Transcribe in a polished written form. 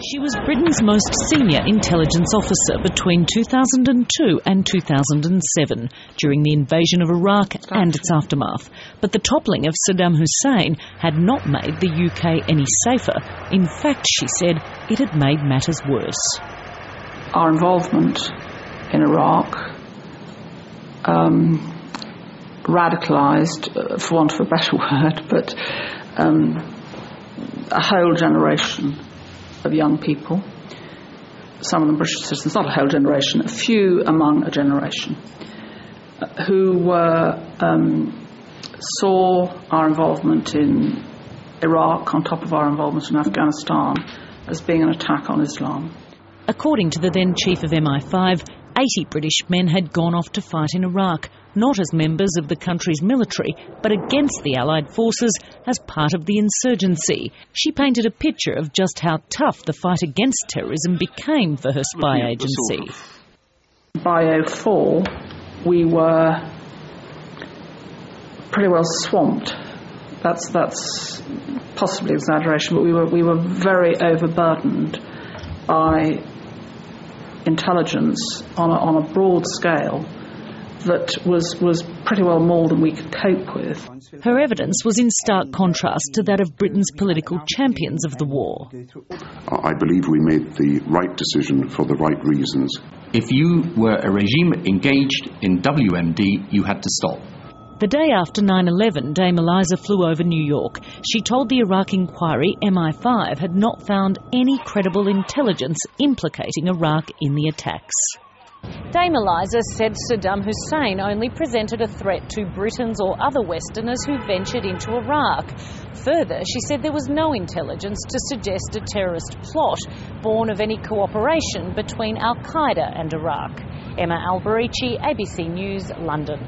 She was Britain's most senior intelligence officer between 2002 and 2007, during the invasion of Iraq and its aftermath. But the toppling of Saddam Hussein had not made the UK any safer. In fact, she said, it had made matters worse. Our involvement in Iraq radicalised, for want of a better word, but a whole generation of young people, some of them British citizens, not a whole generation, a few among a generation, who saw our involvement in Iraq on top of our involvement in Afghanistan as being an attack on Islam. According to the then chief of MI5, 80 British men had gone off to fight in Iraq, not as members of the country's military, but against the Allied forces as part of the insurgency. She painted a picture of just how tough the fight against terrorism became for her spy agency. By 2004, we were pretty well swamped. That's possibly exaggeration, but we were very overburdened by intelligence on a broad scale that was pretty well more than we could cope with. Her evidence was in stark contrast to that of Britain's political champions of the war. I believe we made the right decision for the right reasons. If you were a regime engaged in WMD, you had to stop. The day after 9/11, Dame Eliza flew over New York. She told the Iraq inquiry MI5 had not found any credible intelligence implicating Iraq in the attacks. Dame Eliza said Saddam Hussein only presented a threat to Britons or other Westerners who ventured into Iraq. Further, she said there was no intelligence to suggest a terrorist plot born of any cooperation between Al-Qaeda and Iraq. Emma Alberici, ABC News, London.